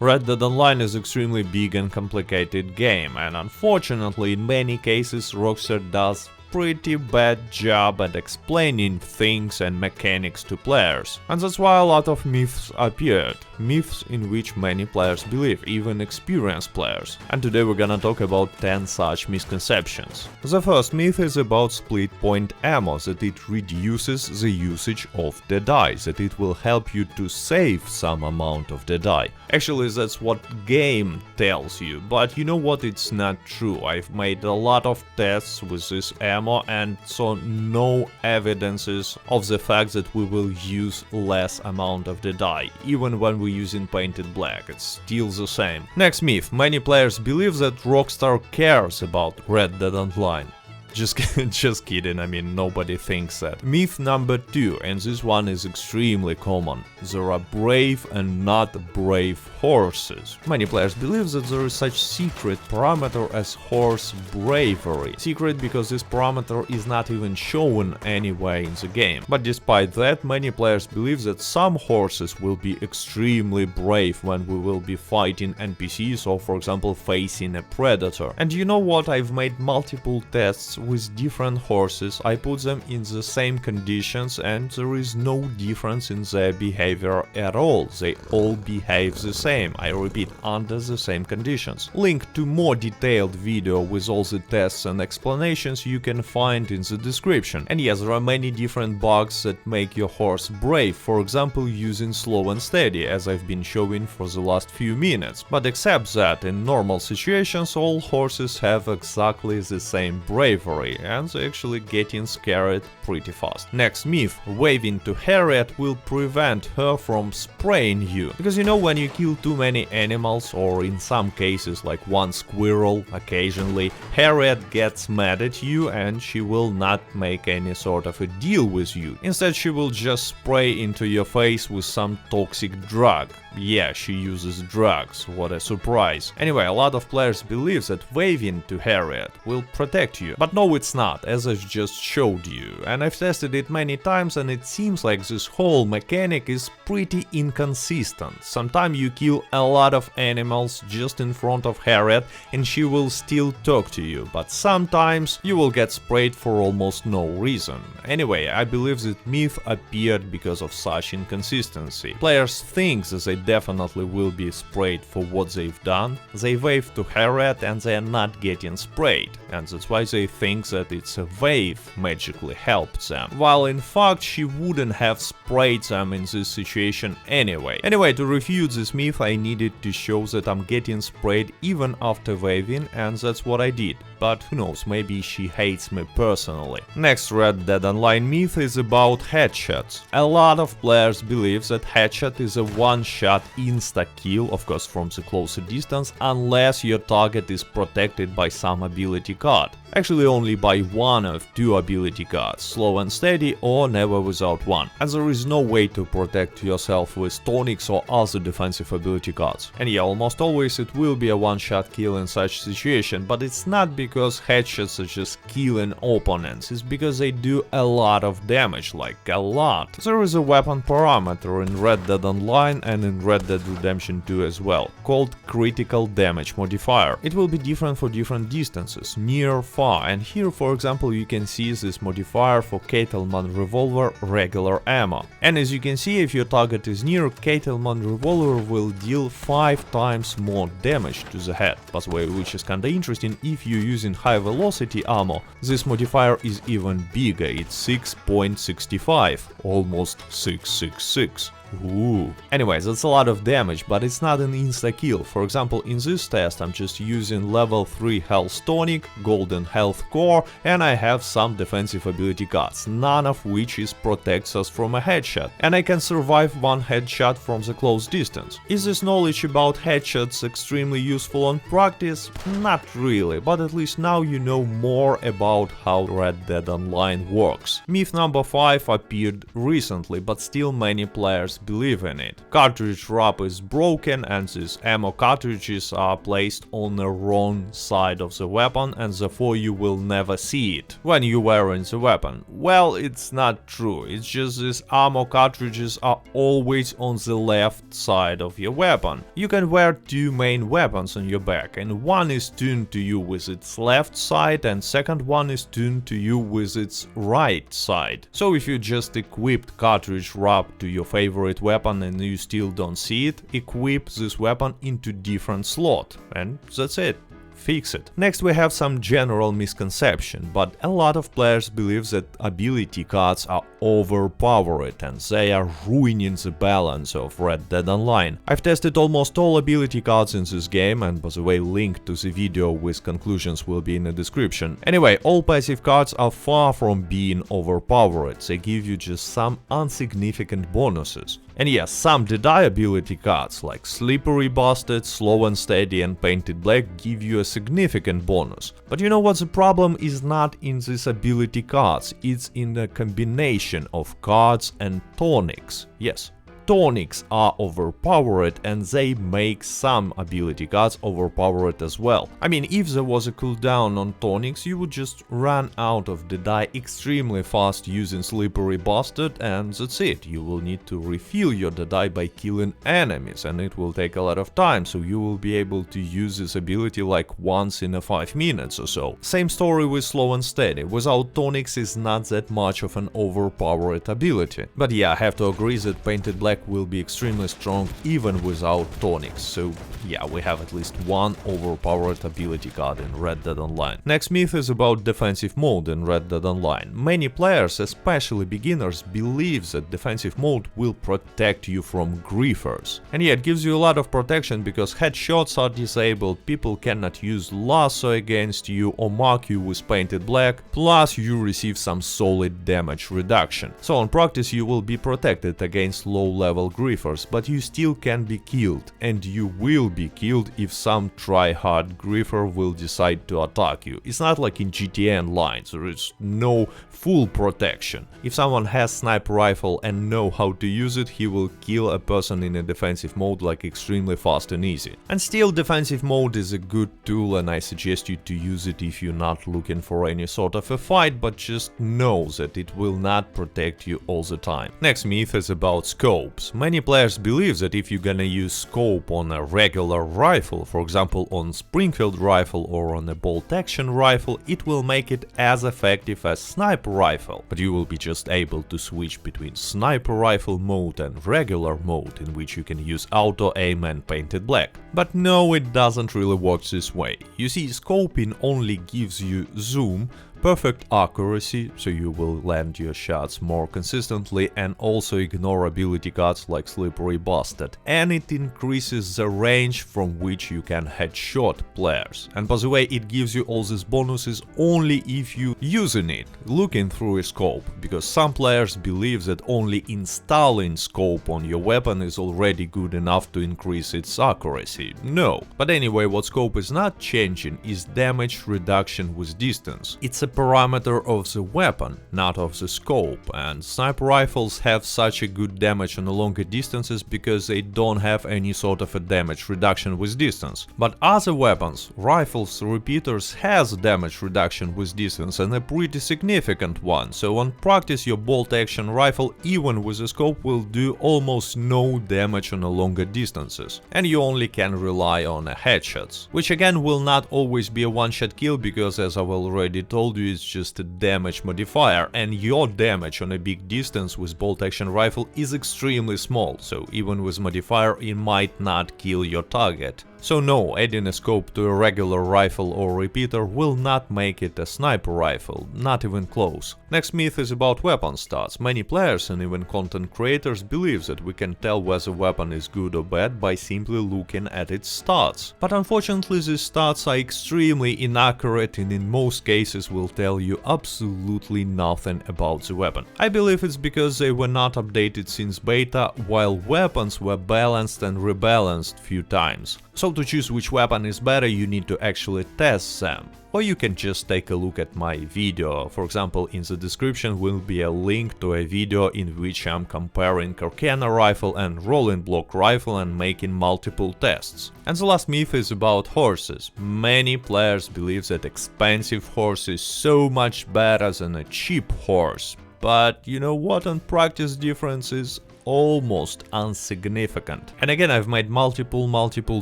Red Dead Online is extremely big and complicated game, and unfortunately in many cases Rockstar does pretty bad job at explaining things and mechanics to players. And that's why a lot of myths appeared. Myths in which many players believe, even experienced players. And today we're gonna talk about 10 such misconceptions. The first myth is about split point ammo, that it reduces the usage of the die, that it will help you to save some amount of the die. Actually, that's what game tells you, but you know what, it's not true. I've made a lot of tests with this ammo and saw no evidences of the fact that we will use less amount of the die. Even when we're using painted black, it's still the same. Next myth. Many players believe that Rockstar cares about Red Dead Online. Just kidding, I mean, nobody thinks that. Myth number 2, and this one is extremely common. There are brave and not brave horses. Many players believe that there is such secret parameter as horse bravery. Secret because this parameter is not even shown anywhere in the game. But despite that, many players believe that some horses will be extremely brave when we will be fighting NPCs or, for example, facing a predator. And you know what, I've made multiple tests with different horses, I put them in the same conditions and there is no difference in their behavior at all. They all behave the same, I repeat, under the same conditions. Link to more detailed video with all the tests and explanations you can find in the description. And yes, there are many different bugs that make your horse brave, for example using slow and steady, as I've been showing for the last few minutes. But except that, in normal situations all horses have exactly the same bravery, and they're actually getting scared pretty fast. Next myth. Waving to Harriet will prevent her from spraying you. Because you know, when you kill too many animals, or in some cases like one squirrel occasionally, Harriet gets mad at you and she will not make any sort of a deal with you. Instead she will just spray into your face with some toxic drug. Yeah, she uses drugs, what a surprise. Anyway, a lot of players believe that waving to Harriet will protect you, but no, it's not, as I've just showed you. And I've tested it many times and it seems like this whole mechanic is pretty inconsistent. Sometimes you kill a lot of animals just in front of Harriet and she will still talk to you, but sometimes you will get sprayed for almost no reason. Anyway, I believe that myth appeared because of such inconsistency. Players think that they definitely will be sprayed for what they've done. They wave to Harriet and they are not getting sprayed, and that's why they think that it's a wave magically helped them, while in fact she wouldn't have sprayed them in this situation anyway. Anyway, to refute this myth I needed to show that I'm getting sprayed even after waving, and that's what I did. But who knows, maybe she hates me personally. Next Red Dead Online myth is about headshots. A lot of players believe that headshot is a one-shot insta-kill, of course from the closer distance, unless your target is protected by some ability card. Actually only by one of two ability cards, slow and steady or never without one. And there is no way to protect yourself with tonics or other defensive ability cards. And yeah, almost always it will be a one-shot kill in such situation, but it's not because headshots are just killing opponents, it's because they do a lot of damage, like a lot. There is a weapon parameter in Red Dead Online and in Red Dead Redemption 2 as well, called critical damage modifier. It will be different for different distances, near, far, and here for example you can see this modifier for Cattleman Revolver regular ammo. And as you can see, if your target is near, Cattleman Revolver will deal 5 times more damage to the head. By the way, which is kinda interesting, if you're using high velocity ammo, this modifier is even bigger, it's 6.65, almost 666. Ooh. Anyway, that's a lot of damage, but it's not an insta-kill. For example, in this test I'm just using level 3 health tonic, golden health core, and I have some defensive ability cards, none of which is protects us from a headshot, and I can survive one headshot from the close distance. Is this knowledge about headshots extremely useful on practice? Not really, but at least now you know more about how Red Dead Online works. Myth number 5 appeared recently, but still many players believe in it. Cartridge Wrap is broken and these ammo cartridges are placed on the wrong side of the weapon and therefore you will never see it when you wearing the weapon. Well, it's not true, it's just these ammo cartridges are always on the left side of your weapon. You can wear two main weapons on your back, and one is tuned to you with its left side and second one is tuned to you with its right side. So if you just equipped Cartridge Wrap to your favorite weapon and you still don't see it, equip this weapon into different slot, and that's it. Fix it. Next we have some general misconception, but a lot of players believe that ability cards are overpowered and they are ruining the balance of Red Dead Online. I've tested almost all ability cards in this game, and by the way, link to the video with conclusions will be in the description. Anyway, all passive cards are far from being overpowered, they give you just some insignificant bonuses. And yes, some Deadeye ability cards like Slippery Bastard, Slow and Steady and Painted Black give you a significant bonus. But you know what, the problem is not in these ability cards, it's in the combination of cards and tonics. Yes, tonics are overpowered and they make some ability cards overpowered as well. I mean, if there was a cooldown on tonics, you would just run out of the die extremely fast using Slippery Bastard and that's it. You will need to refill your die by killing enemies and it will take a lot of time, so you will be able to use this ability like once in a 5 minutes or so. Same story with Slow and Steady. Without tonics is not that much of an overpowered ability. But yeah, I have to agree that Painted Black will be extremely strong even without tonics, so yeah, we have at least one overpowered ability card in Red Dead Online. Next myth is about defensive mode in Red Dead Online. Many players, especially beginners, believe that defensive mode will protect you from griefers. And yeah, it gives you a lot of protection because headshots are disabled, people cannot use lasso against you or mark you with Painted Black, plus you receive some solid damage reduction. So in practice you will be protected against low-level griefers, but you still can be killed, and you will be killed if some try-hard griefer will decide to attack you. It's not like in GTA Online, there is no full protection. If someone has sniper rifle and know how to use it, he will kill a person in a defensive mode like extremely fast and easy. And still, defensive mode is a good tool and I suggest you to use it if you're not looking for any sort of a fight, but just know that it will not protect you all the time. Next myth is about scopes. Many players believe that if you're gonna use scope on a regular rifle, for example on Springfield rifle or on a bolt action rifle, it will make it as effective as sniper rifle, but you will be just able to switch between sniper rifle mode and regular mode, in which you can use auto aim and Painted Black. But no, it doesn't really work this way. You see, scoping only gives you zoom, perfect accuracy, so you will land your shots more consistently, and also ignore ability cards like Slippery Bastard. And it increases the range from which you can headshot players. And by the way, it gives you all these bonuses only if you using it, looking through a scope, because some players believe that only installing scope on your weapon is already good enough to increase its accuracy. No. But anyway, what scope is not changing is damage reduction with distance. It's a parameter of the weapon, not of the scope, and sniper rifles have such a good damage on the longer distances because they don't have any sort of a damage reduction with distance. But other weapons, rifles, repeaters, has damage reduction with distance and a pretty significant one, so on practice your bolt action rifle even with a scope will do almost no damage on the longer distances, and you only can rely on headshots, which again will not always be a one-shot kill because, as I've already told you, it's just a damage modifier, and your damage on a big distance with bolt action rifle is extremely small, so even with modifier it might not kill your target. So no, adding a scope to a regular rifle or repeater will not make it a sniper rifle, not even close. Next myth is about weapon stats. Many players and even content creators believe that we can tell whether a weapon is good or bad by simply looking at its stats. But unfortunately these stats are extremely inaccurate and in most cases will tell you absolutely nothing about the weapon. I believe it's because they were not updated since beta, while weapons were balanced and rebalanced few times. So So to choose which weapon is better, you need to actually test them. Or you can just take a look at my video. For example, in the description will be a link to a video in which I'm comparing Carcana rifle and rolling block rifle and making multiple tests. And the last myth is about horses. Many players believe that expensive horse is so much better than a cheap horse. But you know what, on practice difference is almost insignificant. And again, I've made multiple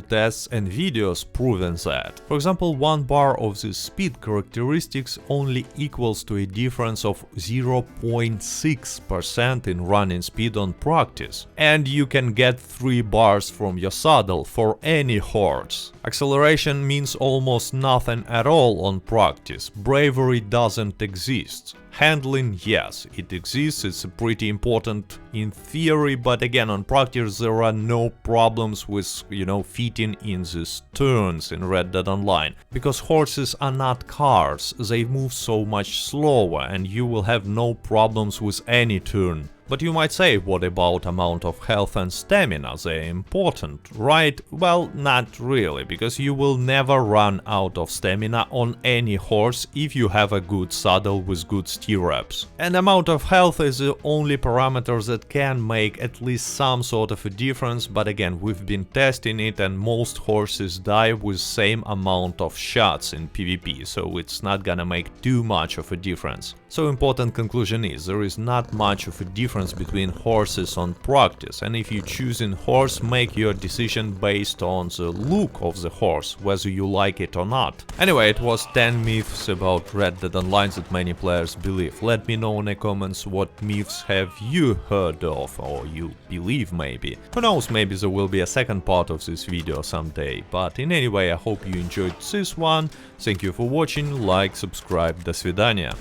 tests and videos proving that. For example, 1 bar of the speed characteristics only equals to a difference of 0.6% in running speed on practice. And you can get 3 bars from your saddle for any horse. Acceleration means almost nothing at all on practice. Bravery doesn't exist. Handling, yes, it exists, it's pretty important in theory, but again, on practice there are no problems with, fitting in these turns in Red Dead Online. Because horses are not cars, they move so much slower and you will have no problems with any turn. But you might say, what about amount of health and stamina? They're important, right? Well, not really, because you will never run out of stamina on any horse if you have a good saddle with good stirrups. And amount of health is the only parameter that can make at least some sort of a difference, but again, we've been testing it and most horses die with same amount of shots in PvP, so it's not gonna make too much of a difference. So important conclusion is, there is not much of a difference between horses on practice, and if you choosing horse, make your decision based on the look of the horse, whether you like it or not. Anyway, it was 10 myths about Red Dead Online that many players believe. Let me know in the comments what myths have you heard of, or you believe maybe. Who knows, maybe there will be a second part of this video someday, but in any way I hope you enjoyed this one. Thank you for watching, like, subscribe, до свидания.